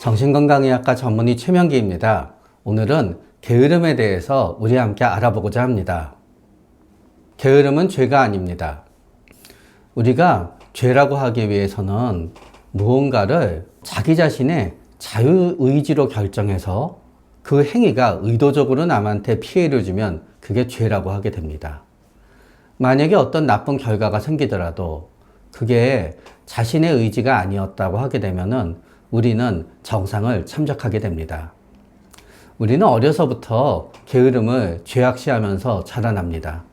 정신건강의학과 전문의 최명기입니다. 오늘은 게으름에 대해서 우리 함께 알아보고자 합니다. 게으름은 죄가 아닙니다. 우리가 죄라고 하기 위해서는 무언가를 자기 자신의 자유의지로 결정해서 그 행위가 의도적으로 남한테 피해를 주면 그게 죄라고 하게 됩니다. 만약에 어떤 나쁜 결과가 생기더라도 그게 자신의 의지가 아니었다고 하게 되면은 우리는 정상을 참작하게 됩니다. 우리는 어려서부터 게으름을 죄악시하면서 자라납니다.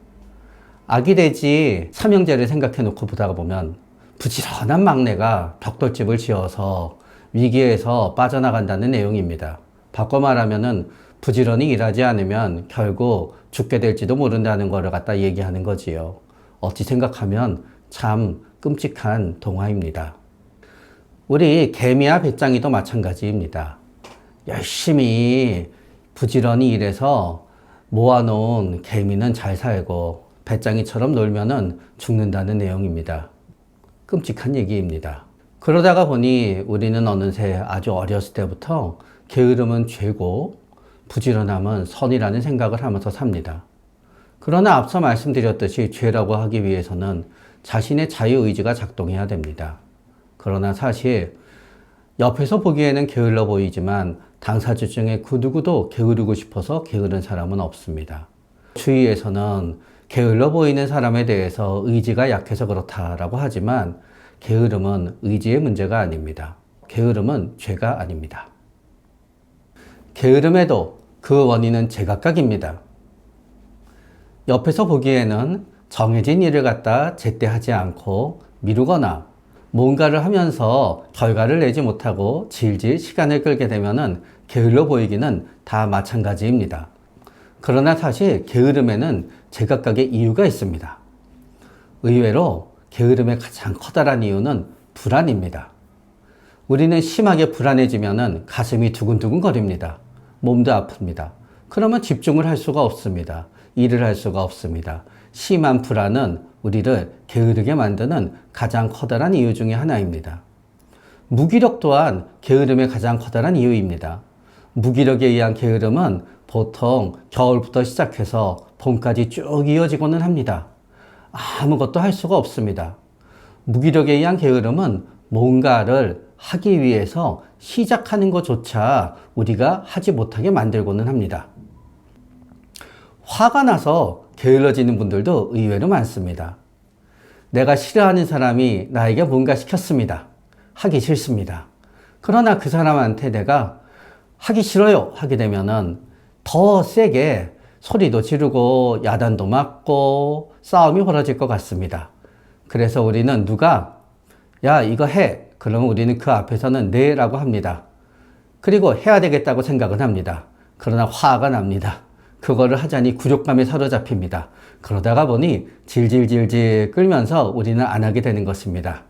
아기 돼지 삼형제를 생각해 놓고 보다가 보면 부지런한 막내가 벽돌집을 지어서 위기에서 빠져나간다는 내용입니다. 바꿔 말하면은 부지런히 일하지 않으면 결국 죽게 될지도 모른다는 거를 갖다 얘기하는 거지요. 어찌 생각하면 참 끔찍한 동화입니다. 우리 개미와 배짱이도 마찬가지입니다. 열심히 부지런히 일해서 모아놓은 개미는 잘 살고 배짱이처럼 놀면은 죽는다는 내용입니다. 끔찍한 얘기입니다. 그러다가 보니 우리는 어느새 아주 어렸을 때부터 게으름은 죄고 부지런함은 선이라는 생각을 하면서 삽니다. 그러나 앞서 말씀드렸듯이 죄라고 하기 위해서는 자신의 자유의지가 작동해야 됩니다. 그러나 사실 옆에서 보기에는 게을러 보이지만 당사자 중에 그 누구도 게으르고 싶어서 게으른 사람은 없습니다. 주위에서는 게을러 보이는 사람에 대해서 의지가 약해서 그렇다라고 하지만 게으름은 의지의 문제가 아닙니다. 게으름은 죄가 아닙니다. 게으름에도 그 원인은 제각각입니다. 옆에서 보기에는 정해진 일을 갖다 제때 하지 않고 미루거나 뭔가를 하면서 결과를 내지 못하고 질질 시간을 끌게 되면은 게을러 보이기는 다 마찬가지입니다. 그러나 사실 게으름에는 제각각의 이유가 있습니다. 의외로 게으름의 가장 커다란 이유는 불안입니다. 우리는 심하게 불안해지면은 가슴이 두근두근 거립니다. 몸도 아픕니다. 그러면 집중을 할 수가 없습니다. 일을 할 수가 없습니다. 심한 불안은 우리를 게으르게 만드는 가장 커다란 이유 중에 하나입니다. 무기력 또한 게으름의 가장 커다란 이유입니다. 무기력에 의한 게으름은 보통 겨울부터 시작해서 봄까지 쭉 이어지고는 합니다. 아무것도 할 수가 없습니다. 무기력에 의한 게으름은 뭔가를 하기 위해서 시작하는 것조차 우리가 하지 못하게 만들고는 합니다. 화가 나서 게을러지는 분들도 의외로 많습니다. 내가 싫어하는 사람이 나에게 뭔가 시켰습니다. 하기 싫습니다. 그러나 그 사람한테 내가 하기 싫어요 하게 되면은 더 세게 소리도 지르고 야단도 맞고 싸움이 벌어질 것 같습니다. 그래서 우리는 누가 야 이거 해 그러면 우리는 그 앞에서는 네 라고 합니다. 그리고 해야 되겠다고 생각은 합니다. 그러나 화가 납니다. 그거를 하자니 굴욕감에 사로잡힙니다. 그러다가 보니 질질질질 끌면서 우리는 안 하게 되는 것입니다.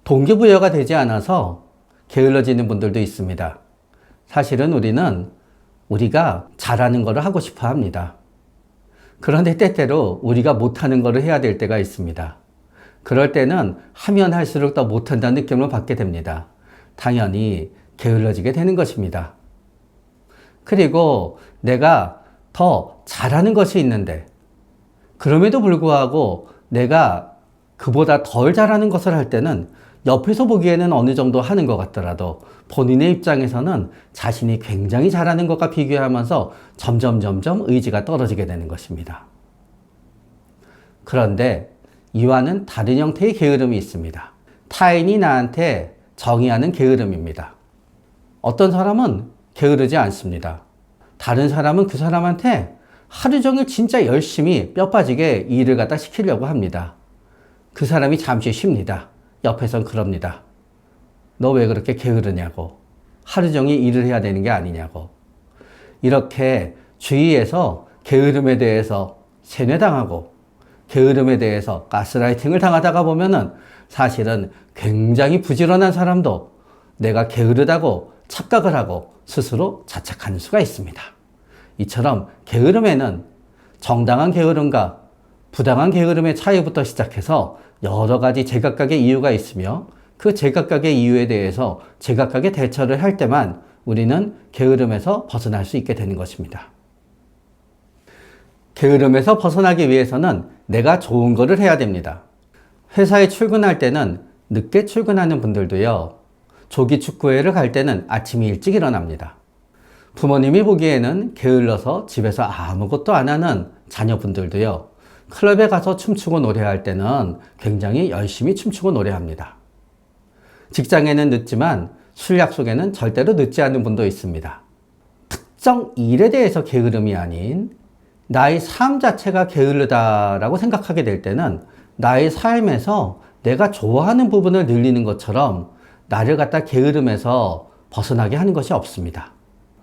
동기부여가 되지 않아서 게을러지는 분들도 있습니다. 사실은 우리는 우리가 잘하는 것을 하고 싶어 합니다. 그런데 때때로 우리가 못하는 것을 해야 될 때가 있습니다. 그럴 때는 하면 할수록 더 못한다는 느낌을 받게 됩니다. 당연히 게을러지게 되는 것입니다. 그리고 내가 더 잘하는 것이 있는데 그럼에도 불구하고 내가 그보다 덜 잘하는 것을 할 때는 옆에서 보기에는 어느 정도 하는 것 같더라도 본인의 입장에서는 자신이 굉장히 잘하는 것과 비교하면서 점점 의지가 떨어지게 되는 것입니다. 그런데 이와는 다른 형태의 게으름이 있습니다. 타인이 나한테 정의하는 게으름입니다. 어떤 사람은 게으르지 않습니다. 다른 사람은 그 사람한테 하루 종일 진짜 열심히 뼈 빠지게 일을 갖다 시키려고 합니다. 그 사람이 잠시 쉽니다. 옆에선 그럽니다. 너 왜 그렇게 게으르냐고. 하루 종일 일을 해야 되는 게 아니냐고. 이렇게 주위에서 게으름에 대해서 세뇌당하고 게으름에 대해서 가스라이팅을 당하다가 보면은 사실은 굉장히 부지런한 사람도 내가 게으르다고 착각을 하고 스스로 자책하는 수가 있습니다. 이처럼 게으름에는 정당한 게으름과 부당한 게으름의 차이부터 시작해서 여러 가지 제각각의 이유가 있으며 그 제각각의 이유에 대해서 제각각의 대처를 할 때만 우리는 게으름에서 벗어날 수 있게 되는 것입니다. 게으름에서 벗어나기 위해서는 내가 좋은 거를 해야 됩니다. 회사에 출근할 때는 늦게 출근하는 분들도요, 조기 축구회를 갈 때는 아침에 일찍 일어납니다. 부모님이 보기에는 게을러서 집에서 아무것도 안 하는 자녀분들도요, 클럽에 가서 춤추고 노래할 때는 굉장히 열심히 춤추고 노래합니다. 직장에는 늦지만 술 약속에는 절대로 늦지 않는 분도 있습니다. 특정 일에 대해서 게으름이 아닌 나의 삶 자체가 게으르다라고 생각하게 될 때는 나의 삶에서 내가 좋아하는 부분을 늘리는 것처럼 나를 갖다 게으름에서 벗어나게 하는 것이 없습니다.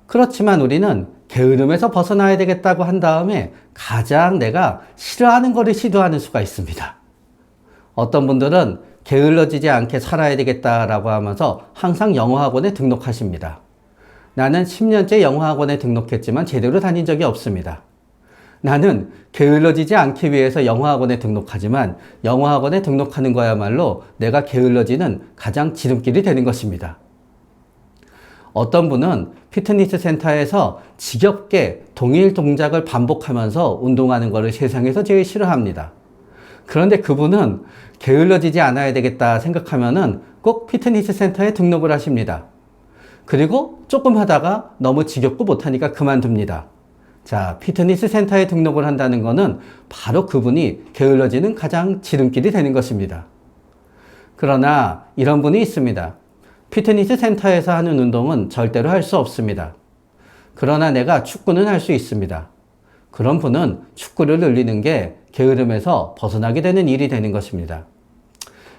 그렇지만 우리는 게으름에서 벗어나야 되겠다고 한 다음에 가장 내가 싫어하는 것을 시도하는 수가 있습니다. 어떤 분들은 게을러지지 않게 살아야 되겠다라고 하면서 항상 영어학원에 등록하십니다. 나는 10년째 영어학원에 등록했지만 제대로 다닌 적이 없습니다. 나는 게을러지지 않기 위해서 영어학원에 등록하지만 영어학원에 등록하는 거야말로 내가 게을러지는 가장 지름길이 되는 것입니다. 어떤 분은 피트니스 센터에서 지겹게 동일 동작을 반복하면서 운동하는 것을 세상에서 제일 싫어합니다. 그런데 그분은 게을러지지 않아야 되겠다 생각하면은 꼭 피트니스 센터에 등록을 하십니다. 그리고 조금 하다가 너무 지겹고 못하니까 그만둡니다. 자, 피트니스 센터에 등록을 한다는 것은 바로 그분이 게을러지는 가장 지름길이 되는 것입니다. 그러나 이런 분이 있습니다. 피트니스 센터에서 하는 운동은 절대로 할 수 없습니다. 그러나 내가 축구는 할 수 있습니다. 그런 분은 축구를 늘리는 게 게으름에서 벗어나게 되는 일이 되는 것입니다.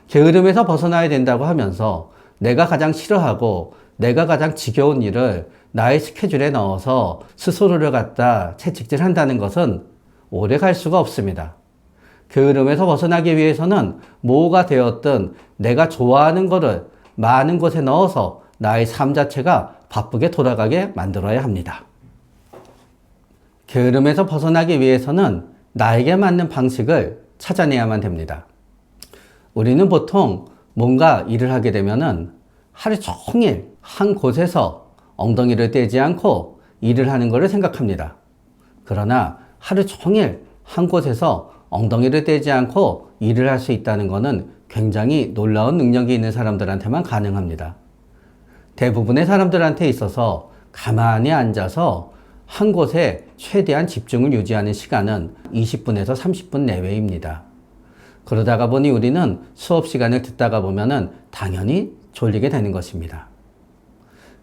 게으름에서 벗어나야 된다고 하면서 내가 가장 싫어하고 내가 가장 지겨운 일을 나의 스케줄에 넣어서 스스로를 갖다 채찍질한다는 것은 오래 갈 수가 없습니다. 게으름에서 벗어나기 위해서는 뭐가 되었든 내가 좋아하는 것을 많은 곳에 넣어서 나의 삶 자체가 바쁘게 돌아가게 만들어야 합니다. 게으름에서 벗어나기 위해서는 나에게 맞는 방식을 찾아내야만 됩니다. 우리는 보통 뭔가 일을 하게 되면은 하루 종일 한 곳에서 엉덩이를 떼지 않고 일을 하는 것을 생각합니다. 그러나 하루 종일 한 곳에서 엉덩이를 떼지 않고 일을 할 수 있다는 것은 굉장히 놀라운 능력이 있는 사람들한테만 가능합니다. 대부분의 사람들한테 있어서 가만히 앉아서 한 곳에 최대한 집중을 유지하는 시간은 20분에서 30분 내외입니다. 그러다가 보니 우리는 수업 시간을 듣다가 보면은 당연히 졸리게 되는 것입니다.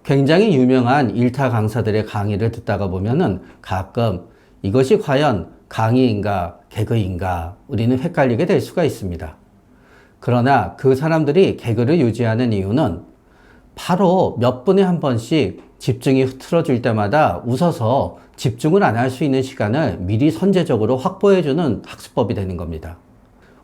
굉장히 유명한 일타 강사들의 강의를 듣다가 보면은 가끔 이것이 과연 강의인가 개그인가 우리는 헷갈리게 될 수가 있습니다. 그러나 그 사람들이 개그를 유지하는 이유는 바로 몇 분에 한 번씩 집중이 흐트러질 때마다 웃어서 집중을 안 할 수 있는 시간을 미리 선제적으로 확보해주는 학습법이 되는 겁니다.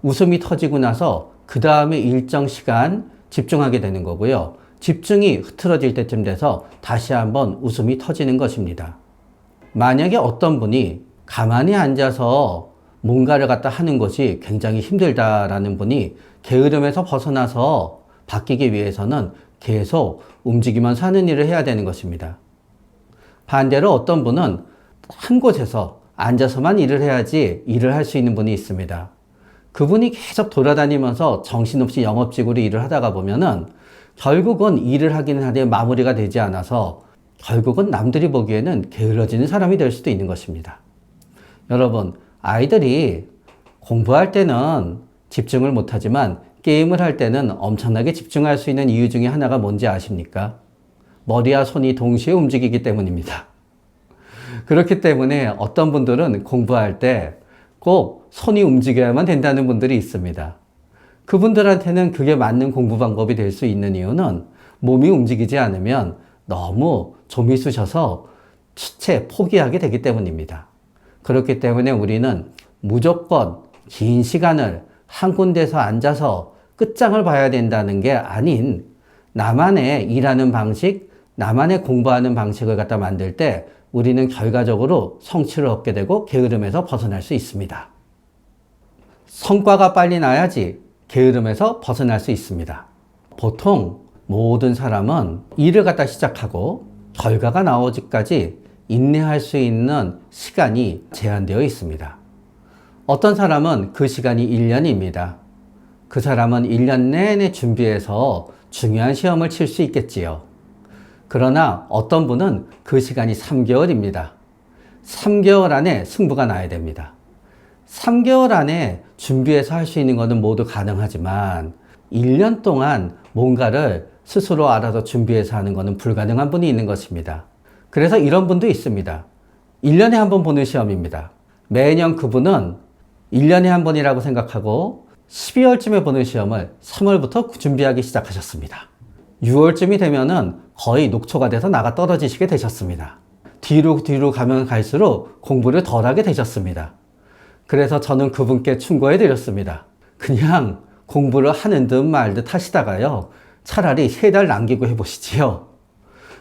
웃음이 터지고 나서 그 다음에 일정 시간 집중하게 되는 거고요. 집중이 흐트러질 때쯤 돼서 다시 한번 웃음이 터지는 것입니다. 만약에 어떤 분이 가만히 앉아서 뭔가를 갖다 하는 것이 굉장히 힘들다라는 분이 게으름에서 벗어나서 바뀌기 위해서는 계속 움직이면서 하는 일을 해야 되는 것입니다. 반대로 어떤 분은 한 곳에서 앉아서만 일을 해야지 일을 할 수 있는 분이 있습니다. 그분이 계속 돌아다니면서 정신없이 영업직으로 일을 하다가 보면은 결국은 일을 하기는 하되 마무리가 되지 않아서 결국은 남들이 보기에는 게을러지는 사람이 될 수도 있는 것입니다. 여러분, 아이들이 공부할 때는 집중을 못하지만 게임을 할 때는 엄청나게 집중할 수 있는 이유 중에 하나가 뭔지 아십니까? 머리와 손이 동시에 움직이기 때문입니다. 그렇기 때문에 어떤 분들은 공부할 때 꼭 손이 움직여야만 된다는 분들이 있습니다. 그분들한테는 그게 맞는 공부 방법이 될 수 있는 이유는 몸이 움직이지 않으면 너무 좀이 쑤셔서 수체 포기하게 되기 때문입니다. 그렇기 때문에 우리는 무조건 긴 시간을 한 군데서 앉아서 끝장을 봐야 된다는 게 아닌 나만의 일하는 방식, 나만의 공부하는 방식을 갖다 만들 때 우리는 결과적으로 성취를 얻게 되고 게으름에서 벗어날 수 있습니다. 성과가 빨리 나야지 게으름에서 벗어날 수 있습니다. 보통 모든 사람은 일을 갖다 시작하고 결과가 나오기까지 인내할 수 있는 시간이 제한되어 있습니다. 어떤 사람은 그 시간이 1년입니다. 그 사람은 1년 내내 준비해서 중요한 시험을 칠 수 있겠지요. 그러나 어떤 분은 그 시간이 3개월입니다. 3개월 안에 승부가 나야 됩니다. 3개월 안에 준비해서 할 수 있는 것은 모두 가능하지만 1년 동안 뭔가를 스스로 알아서 준비해서 하는 것은 불가능한 분이 있는 것입니다. 그래서 이런 분도 있습니다. 1년에 한 번 보는 시험입니다. 매년 그분은 1년에 한 번이라고 생각하고 12월쯤에 보는 시험을 3월부터 준비하기 시작하셨습니다. 6월쯤이 되면은 거의 녹초가 돼서 나가 떨어지시게 되셨습니다. 뒤로 가면 갈수록 공부를 덜 하게 되셨습니다. 그래서 저는 그분께 충고해 드렸습니다. 그냥 공부를 하는 듯 말 듯 하시다가요, 차라리 3달 남기고 해보시지요.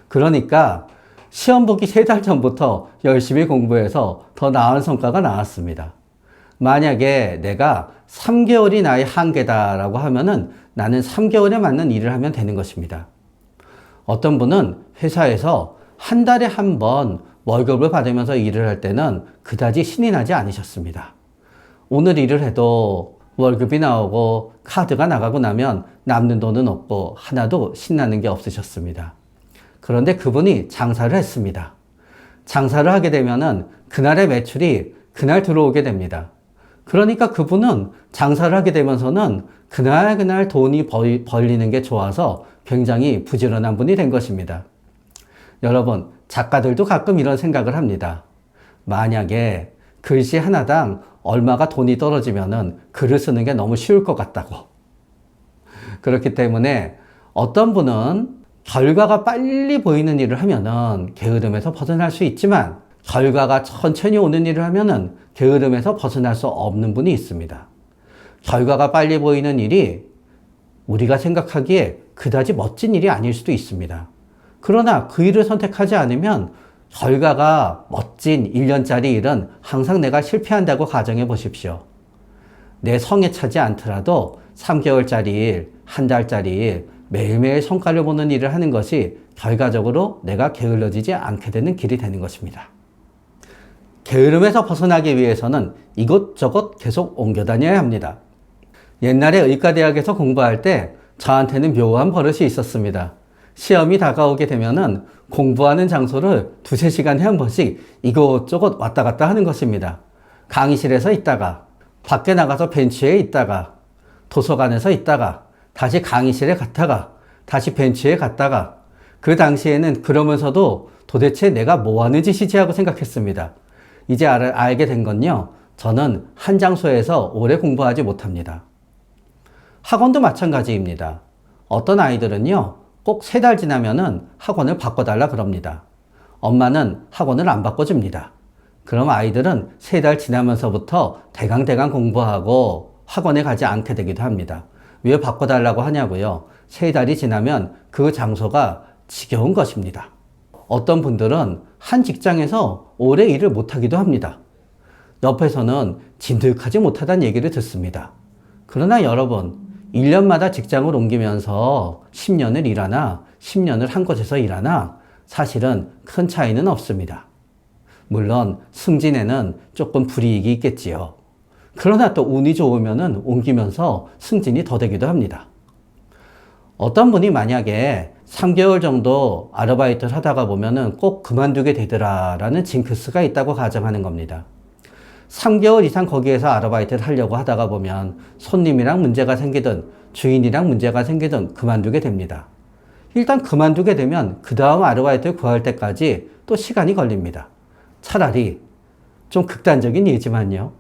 그러니까 시험 보기 3달 전부터 열심히 공부해서 더 나은 성과가 나왔습니다. 만약에 내가 3개월이 나의 한계다라고 하면은 나는 3개월에 맞는 일을 하면 되는 것입니다. 어떤 분은 회사에서 한 달에 한 번 월급을 받으면서 일을 할 때는 그다지 신이 나지 않으셨습니다. 오늘 일을 해도 월급이 나오고 카드가 나가고 나면 남는 돈은 없고 하나도 신나는 게 없으셨습니다. 그런데 그분이 장사를 했습니다. 장사를 하게 되면은 그날의 매출이 그날 들어오게 됩니다. 그러니까 그분은 장사를 하게 되면서는 그날 돈이 벌리는 게 좋아서 굉장히 부지런한 분이 된 것입니다. 여러분, 작가들도 가끔 이런 생각을 합니다. 만약에 글씨 하나당 얼마가 돈이 떨어지면은 글을 쓰는 게 너무 쉬울 것 같다고. 그렇기 때문에 어떤 분은 결과가 빨리 보이는 일을 하면은 게으름에서 벗어날 수 있지만 결과가 천천히 오는 일을 하면은 게으름에서 벗어날 수 없는 분이 있습니다. 결과가 빨리 보이는 일이 우리가 생각하기에 그다지 멋진 일이 아닐 수도 있습니다. 그러나 그 일을 선택하지 않으면 결과가 멋진 1년짜리 일은 항상 내가 실패한다고 가정해 보십시오. 내 성에 차지 않더라도 3개월짜리 일, 한 달짜리 일, 매일매일 성과를 보는 일을 하는 것이 결과적으로 내가 게을러지지 않게 되는 길이 되는 것입니다. 게으름에서 벗어나기 위해서는 이곳저곳 계속 옮겨 다녀야 합니다. 옛날에 의과대학에서 공부할 때 저한테는 묘한 버릇이 있었습니다. 시험이 다가오게 되면은 공부하는 장소를 2-3시간에 한 번씩 이곳저곳 왔다 갔다 하는 것입니다. 강의실에서 있다가, 밖에 나가서 벤치에 있다가, 도서관에서 있다가, 다시 강의실에 갔다가, 다시 벤치에 갔다가, 그 당시에는 그러면서도 도대체 내가 뭐 하는 짓이지 하고 생각했습니다. 이제 알게 된 건요, 저는 한 장소에서 오래 공부하지 못합니다. 학원도 마찬가지입니다. 어떤 아이들은요, 꼭 3달 지나면은 학원을 바꿔달라 그럽니다. 엄마는 학원을 안 바꿔줍니다. 그럼 아이들은 3달 지나면서부터 대강 공부하고 학원에 가지 않게 되기도 합니다. 왜 바꿔달라고 하냐고요? 3달이 지나면 그 장소가 지겨운 것입니다. 어떤 분들은 한 직장에서 오래 일을 못하기도 합니다. 옆에서는 진득하지 못하다는 얘기를 듣습니다. 그러나 여러분, 1년마다 직장을 옮기면서 10년을 일하나 10년을 한 곳에서 일하나 사실은 큰 차이는 없습니다. 물론 승진에는 조금 불이익이 있겠지요. 그러나 또 운이 좋으면은 옮기면서 승진이 더 되기도 합니다. 어떤 분이 만약에 3개월 정도 아르바이트를 하다가 보면은 꼭 그만두게 되더라라는 징크스가 있다고 가정하는 겁니다. 3개월 이상 거기에서 아르바이트를 하려고 하다가 보면 손님이랑 문제가 생기든 주인이랑 문제가 생기든 그만두게 됩니다. 일단 그만두게 되면 그 다음 아르바이트를 구할 때까지 또 시간이 걸립니다. 차라리 좀 극단적인 예지만요.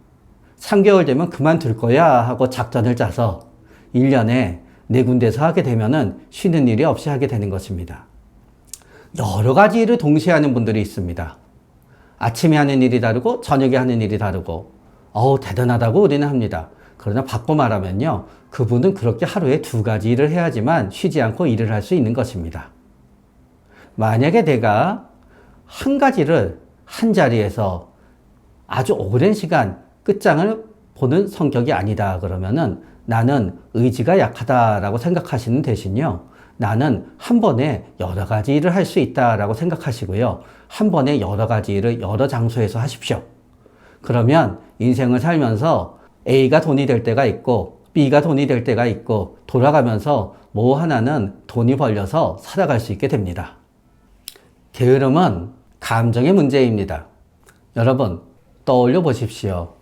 3개월 되면 그만둘 거야 하고 작전을 짜서 1년에 4군데서 하게 되면은 쉬는 일이 없이 하게 되는 것입니다. 여러 가지 일을 동시에 하는 분들이 있습니다. 아침에 하는 일이 다르고 저녁에 하는 일이 다르고 대단하다고 우리는 합니다. 그러나 바꿔 말하면요, 그분은 그렇게 하루에 2가지 일을 해야지만 쉬지 않고 일을 할 수 있는 것입니다. 만약에 내가 한 가지를 한 자리에서 아주 오랜 시간 끝장을 보는 성격이 아니다 그러면은 나는 의지가 약하다라고 생각하시는 대신요. 나는 한 번에 여러 가지 일을 할 수 있다라고 생각하시고요. 한 번에 여러 가지 일을 여러 장소에서 하십시오. 그러면 인생을 살면서 A가 돈이 될 때가 있고 B가 돈이 될 때가 있고 돌아가면서 뭐 하나는 돈이 벌려서 살아갈 수 있게 됩니다. 게으름은 감정의 문제입니다. 여러분 떠올려 보십시오.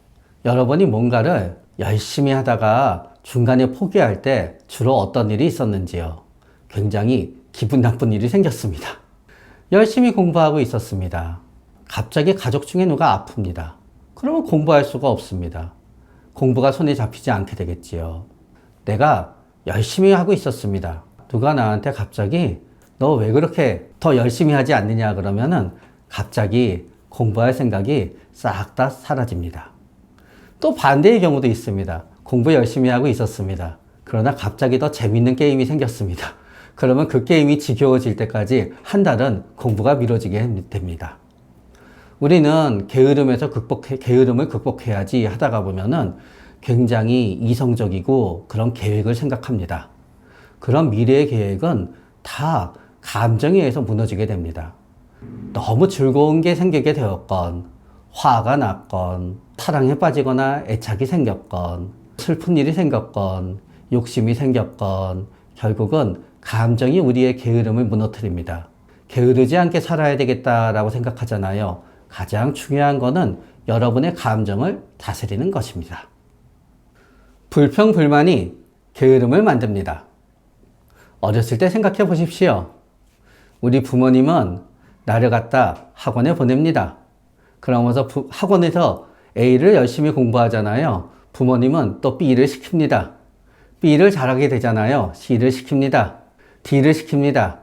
여러분이 뭔가를 열심히 하다가 중간에 포기할 때 주로 어떤 일이 있었는지요? 굉장히 기분 나쁜 일이 생겼습니다. 열심히 공부하고 있었습니다. 갑자기 가족 중에 누가 아픕니다. 그러면 공부할 수가 없습니다. 공부가 손에 잡히지 않게 되겠지요. 내가 열심히 하고 있었습니다. 누가 나한테 갑자기 너 왜 그렇게 더 열심히 하지 않느냐 그러면은 갑자기 공부할 생각이 싹 다 사라집니다. 또 반대의 경우도 있습니다. 공부 열심히 하고 있었습니다. 그러나 갑자기 더 재밌는 게임이 생겼습니다. 그러면 그 게임이 지겨워질 때까지 한 달은 공부가 미뤄지게 됩니다. 우리는 게으름을 극복해야지 하다가 보면은 굉장히 이성적이고 그런 계획을 생각합니다. 그런 미래의 계획은 다 감정에 의해서 무너지게 됩니다. 너무 즐거운 게 생기게 되었건, 화가 났건, 사랑에 빠지거나 애착이 생겼건, 슬픈 일이 생겼건, 욕심이 생겼건, 결국은 감정이 우리의 게으름을 무너뜨립니다. 게으르지 않게 살아야 되겠다라고 생각하잖아요. 가장 중요한 거는 여러분의 감정을 다스리는 것입니다. 불평불만이 게으름을 만듭니다. 어렸을 때 생각해 보십시오. 우리 부모님은 나를 갖다 학원에 보냅니다. 그러면서 학원에서 A를 열심히 공부하잖아요. 부모님은 또 B를 시킵니다. B를 잘하게 되잖아요. C를 시킵니다. D를 시킵니다.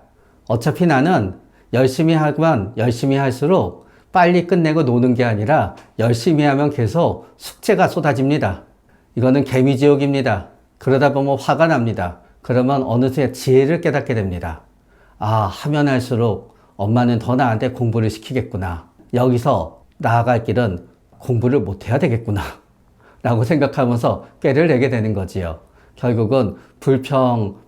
어차피 나는 열심히 하면 열심히 할수록 빨리 끝내고 노는 게 아니라 열심히 하면 계속 숙제가 쏟아집니다. 이거는 개미지옥입니다. 그러다 보면 화가 납니다. 그러면 어느새 지혜를 깨닫게 됩니다. 아, 하면 할수록 엄마는 더 나한테 공부를 시키겠구나. 여기서 나아갈 길은 공부를 못해야 되겠구나. 라고 생각하면서 꾀를 내게 되는 거지요. 결국은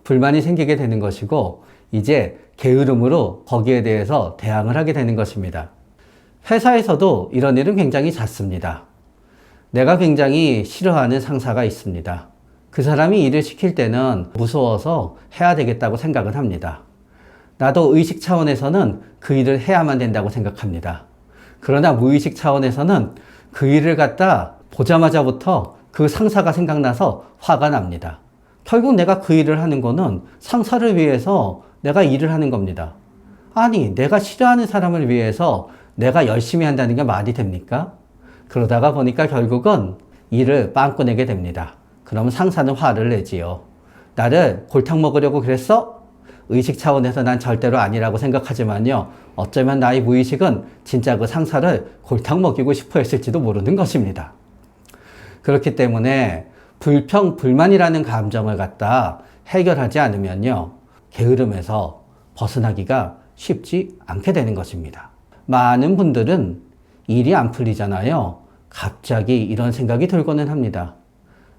불만이 생기게 되는 것이고, 이제 게으름으로 거기에 대해서 대항을 하게 되는 것입니다. 회사에서도 이런 일은 굉장히 잦습니다. 내가 굉장히 싫어하는 상사가 있습니다. 그 사람이 일을 시킬 때는 무서워서 해야 되겠다고 생각을 합니다. 나도 의식 차원에서는 그 일을 해야만 된다고 생각합니다. 그러나 무의식 차원에서는 그 일을 갖다 보자마자부터 그 상사가 생각나서 화가 납니다. 결국 내가 그 일을 하는 거는 상사를 위해서 내가 일을 하는 겁니다. 아니, 내가 싫어하는 사람을 위해서 내가 열심히 한다는 게 말이 됩니까? 그러다가 보니까 결국은 일을 빵꾸내게 됩니다. 그러면 상사는 화를 내지요. 나를 골탕 먹으려고 그랬어? 의식 차원에서 난 절대로 아니라고 생각하지만요. 어쩌면 나의 무의식은 진짜 그 상사를 골탕 먹이고 싶어 했을지도 모르는 것입니다. 그렇기 때문에 불평불만이라는 감정을 갖다 해결하지 않으면요. 게으름에서 벗어나기가 쉽지 않게 되는 것입니다. 많은 분들은 일이 안 풀리잖아요. 갑자기 이런 생각이 들고는 합니다.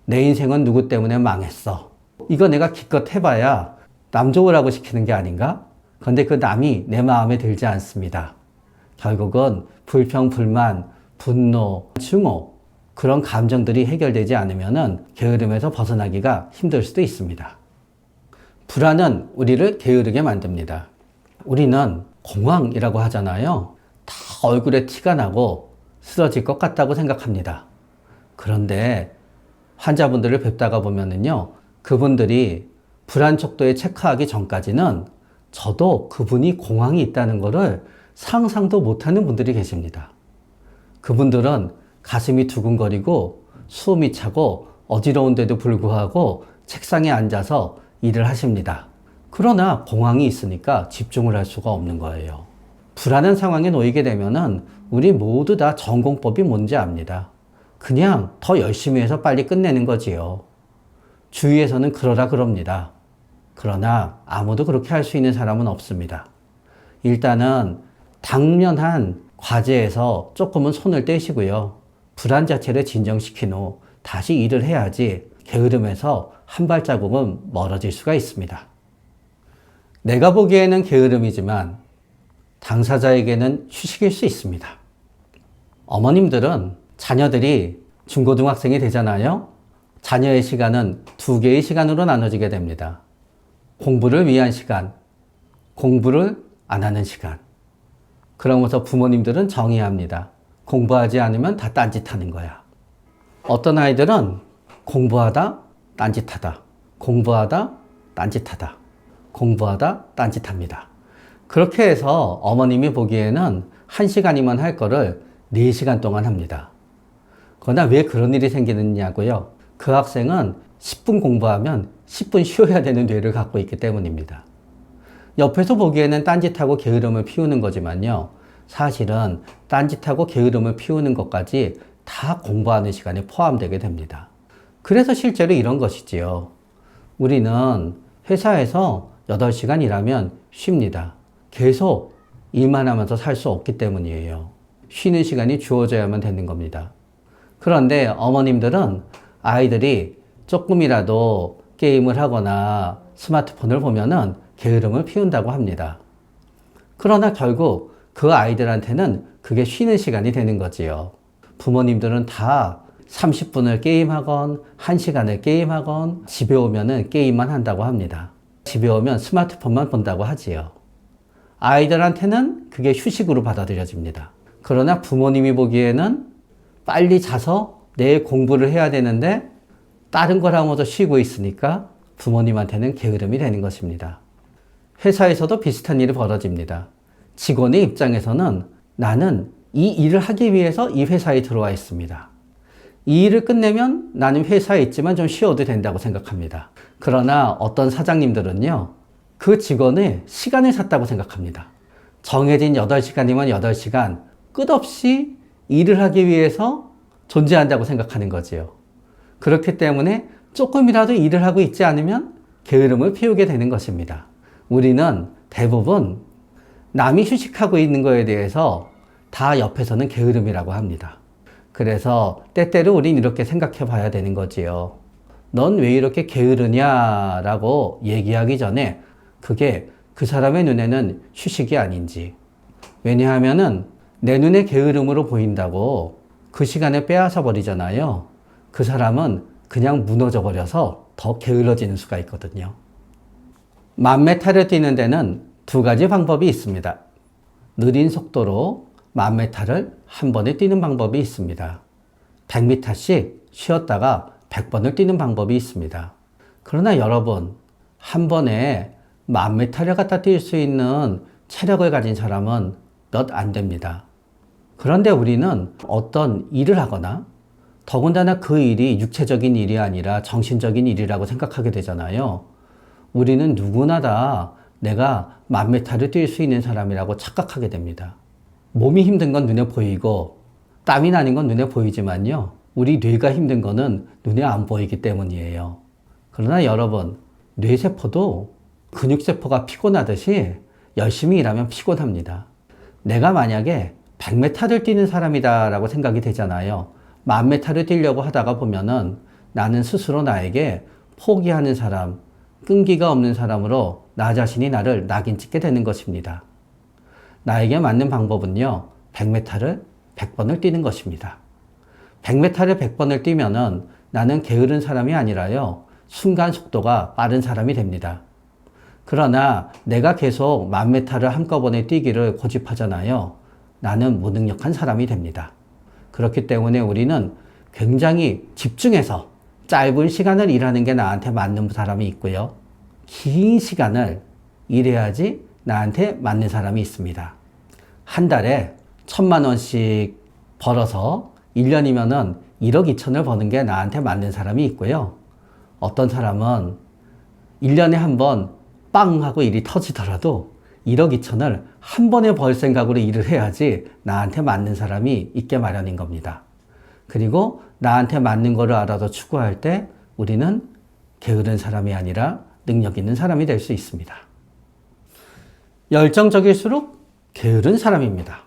내 인생은 누구 때문에 망했어. 이거 내가 기껏 해봐야 남 좋으라고 시키는 게 아닌가? 그런데 그 남이 내 마음에 들지 않습니다. 결국은 불평, 불만, 분노, 증오 그런 감정들이 해결되지 않으면은 게으름에서 벗어나기가 힘들 수도 있습니다. 불안은 우리를 게으르게 만듭니다. 우리는 공황이라고 하잖아요. 다 얼굴에 티가 나고 쓰러질 것 같다고 생각합니다. 그런데 환자분들을 뵙다가 보면은요, 그분들이 불안 척도에 체크하기 전까지는 저도 그분이 공황이 있다는 것을 상상도 못하는 분들이 계십니다. 그분들은 가슴이 두근거리고 숨이 차고 어지러운데도 불구하고 책상에 앉아서 일을 하십니다. 그러나 공황이 있으니까 집중을 할 수가 없는 거예요. 불안한 상황에 놓이게 되면은 우리 모두 다 전공법이 뭔지 압니다. 그냥 더 열심히 해서 빨리 끝내는 거지요. 주위에서는 그러라 그럽니다. 그러나 아무도 그렇게 할 수 있는 사람은 없습니다. 일단은 당면한 과제에서 조금은 손을 떼시고요. 불안 자체를 진정시킨 후 다시 일을 해야지 게으름에서 한 발자국은 멀어질 수가 있습니다. 내가 보기에는 게으름이지만 당사자에게는 휴식일 수 있습니다. 어머님들은 자녀들이 중고등학생이 되잖아요. 자녀의 시간은 두 개의 시간으로 나눠지게 됩니다. 공부를 위한 시간, 공부를 안 하는 시간. 그러면서 부모님들은 정의합니다. 공부하지 않으면 다 딴짓하는 거야. 어떤 아이들은 공부하다, 딴짓하다. 공부하다, 딴짓하다. 공부하다, 딴짓합니다. 그렇게 해서 어머님이 보기에는 1시간이면 할 거를 4시간 동안 합니다. 그러나 왜 그런 일이 생기느냐고요? 그 학생은 10분 공부하면 10분 쉬어야 되는 뇌를 갖고 있기 때문입니다. 옆에서 보기에는 딴짓하고 게으름을 피우는 거지만요. 사실은 딴짓하고 게으름을 피우는 것까지 다 공부하는 시간에 포함되게 됩니다. 그래서 실제로 이런 것이지요. 우리는 회사에서 8시간 일하면 쉽니다. 계속 일만 하면서 살 수 없기 때문이에요. 쉬는 시간이 주어져야만 되는 겁니다. 그런데 어머님들은 아이들이 조금이라도 게임을 하거나 스마트폰을 보면은 게으름을 피운다고 합니다. 그러나 결국 그 아이들한테는 그게 쉬는 시간이 되는 거지요. 부모님들은 다 30분을 게임하건 1시간을 게임하건 집에 오면은 게임만 한다고 합니다. 집에 오면 스마트폰만 본다고 하지요. 아이들한테는 그게 휴식으로 받아들여집니다. 그러나 부모님이 보기에는 빨리 자서 내일 공부를 해야 되는데 다른 걸 하면서 쉬고 있으니까 부모님한테는 게으름이 되는 것입니다. 회사에서도 비슷한 일이 벌어집니다. 직원의 입장에서는 나는 이 일을 하기 위해서 이 회사에 들어와 있습니다. 이 일을 끝내면 나는 회사에 있지만 좀 쉬어도 된다고 생각합니다. 그러나 어떤 사장님들은요, 그 직원의 시간을 샀다고 생각합니다. 정해진 8시간이면 8시간 끝없이 일을 하기 위해서 존재한다고 생각하는 거지요. 그렇기 때문에 조금이라도 일을 하고 있지 않으면 게으름을 피우게 되는 것입니다. 우리는 대부분 남이 휴식하고 있는 거에 대해서 다 옆에서는 게으름이라고 합니다. 그래서 때때로 우린 이렇게 생각해 봐야 되는 거지요. 넌 왜 이렇게 게으르냐라고 얘기하기 전에 그게 그 사람의 눈에는 휴식이 아닌지. 왜냐하면은 내 눈에 게으름으로 보인다고 그 시간에 빼앗아 버리잖아요. 그 사람은 그냥 무너져 버려서 더 게을러지는 수가 있거든요. 10,000m를 뛰는 데는 2가지 방법이 있습니다. 느린 속도로 10,000m를 한 번에 뛰는 방법이 있습니다. 100m씩 쉬었다가 100번을 뛰는 방법이 있습니다. 그러나 여러분, 한 번에 10,000m를 갖다 뛸 수 있는 체력을 가진 사람은 몇 안 됩니다. 그런데 우리는 어떤 일을 하거나 더군다나 그 일이 육체적인 일이 아니라 정신적인 일이라고 생각하게 되잖아요. 우리는 누구나 다 내가 10,000m를 뛸 수 있는 사람이라고 착각하게 됩니다. 몸이 힘든 건 눈에 보이고 땀이 나는 건 눈에 보이지만요. 우리 뇌가 힘든 거는 눈에 안 보이기 때문이에요. 그러나 여러분, 뇌세포도 근육세포가 피곤하듯이 열심히 일하면 피곤합니다. 내가 만약에 100m를 뛰는 사람이다 라고 생각이 되잖아요. 10,000m를 뛰려고 하다가 보면은 나는 스스로 나에게 포기하는 사람, 끈기가 없는 사람으로 나 자신이 나를 낙인 찍게 되는 것입니다. 나에게 맞는 방법은요, 100m를 100번을 뛰는 것입니다. 100m를 100번을 뛰면은 나는 게으른 사람이 아니라요, 순간 속도가 빠른 사람이 됩니다. 그러나 내가 계속 10,000m를 한꺼번에 뛰기를 고집하잖아요. 나는 무능력한 사람이 됩니다. 그렇기 때문에 우리는 굉장히 집중해서 짧은 시간을 일하는 게 나한테 맞는 사람이 있고요. 긴 시간을 일해야지 나한테 맞는 사람이 있습니다. 한 달에 1,000,000원씩 벌어서 1년이면은 1억 2천을 버는 게 나한테 맞는 사람이 있고요. 어떤 사람은 1년에 한 번 빵 하고 일이 터지더라도 1억 2천을 한 번에 벌 생각으로 일을 해야지 나한테 맞는 사람이 있게 마련인 겁니다. 그리고 나한테 맞는 거를 알아서 추구할 때 우리는 게으른 사람이 아니라 능력 있는 사람이 될 수 있습니다. 열정적일수록 게으른 사람입니다.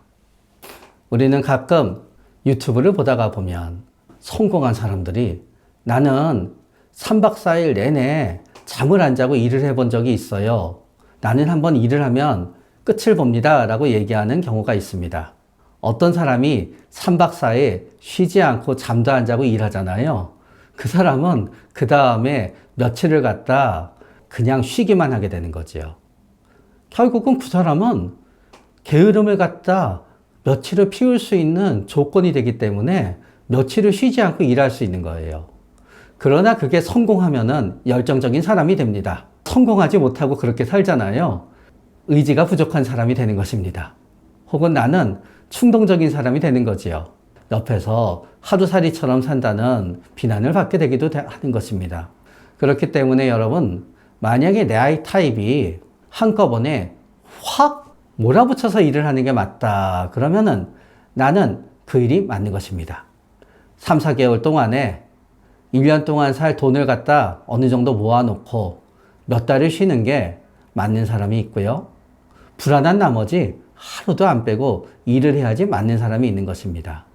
우리는 가끔 유튜브를 보다가 보면 성공한 사람들이 나는 3박 4일 내내 잠을 안 자고 일을 해본 적이 있어요. 나는 한번 일을 하면 끝을 봅니다 라고 얘기하는 경우가 있습니다. 어떤 사람이 3박 4일 쉬지 않고 잠도 안 자고 일하잖아요. 그 사람은 그 다음에 며칠을 갖다 그냥 쉬기만 하게 되는 거지요. 결국은 그 사람은 게으름을 갖다 며칠을 피울 수 있는 조건이 되기 때문에 며칠을 쉬지 않고 일할 수 있는 거예요. 그러나 그게 성공하면은 열정적인 사람이 됩니다. 성공하지 못하고 그렇게 살잖아요. 의지가 부족한 사람이 되는 것입니다. 혹은 나는 충동적인 사람이 되는 거지요. 옆에서 하루살이처럼 산다는 비난을 받게 되기도 하는 것입니다. 그렇기 때문에 여러분, 만약에 내 아이 타입이 한꺼번에 확 몰아붙여서 일을 하는 게 맞다 그러면은 나는 그 일이 맞는 것입니다. 3, 4개월 동안에 1년 동안 살 돈을 갖다 어느 정도 모아놓고 몇 달을 쉬는 게 맞는 사람이 있고요. 불안한 나머지 하루도 안 빼고 일을 해야지 맞는 사람이 있는 것입니다.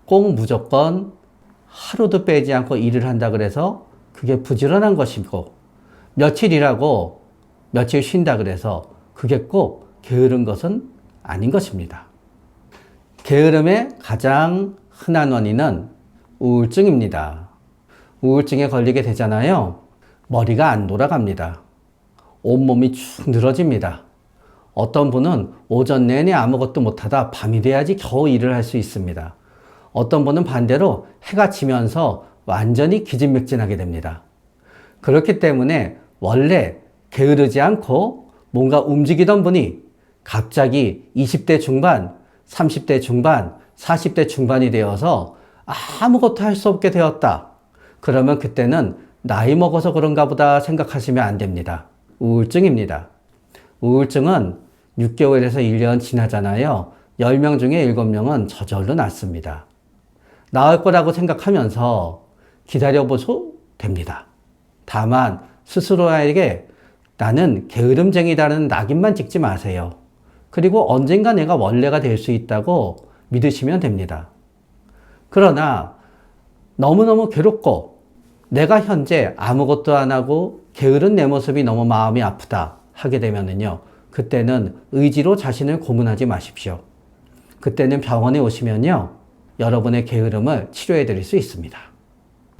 꼭 무조건 하루도 빼지 않고 일을 한다 그래서 그게 부지런한 것이고, 며칠 일하고 며칠 쉰다 그래서 그게 꼭 게으른 것은 아닌 것입니다. 게으름의 가장 흔한 원인은 우울증입니다. 우울증에 걸리게 되잖아요. 머리가 안 돌아갑니다. 온몸이 축 늘어집니다. 어떤 분은 오전 내내 아무것도 못하다 밤이 돼야지 겨우 일을 할 수 있습니다. 어떤 분은 반대로 해가 지면서 완전히 기진맥진하게 됩니다. 그렇기 때문에 원래 게으르지 않고 뭔가 움직이던 분이 갑자기 20대 중반, 30대 중반, 40대 중반이 되어서 아무것도 할 수 없게 되었다. 그러면 그때는 나이 먹어서 그런가 보다 생각하시면 안 됩니다. 우울증입니다. 우울증은 6개월에서 1년 지나잖아요. 10명 중에 7명은 저절로 낫습니다. 나을 거라고 생각하면서 기다려보셔도 됩니다. 다만 스스로에게 나는 게으름쟁이다라는 낙인만 찍지 마세요. 그리고 언젠가 내가 원래가 될 수 있다고 믿으시면 됩니다. 그러나 너무너무 괴롭고 내가 현재 아무것도 안 하고 게으른 내 모습이 너무 마음이 아프다 하게 되면은요, 그때는 의지로 자신을 고문하지 마십시오. 그때는 병원에 오시면요, 여러분의 게으름을 치료해 드릴 수 있습니다.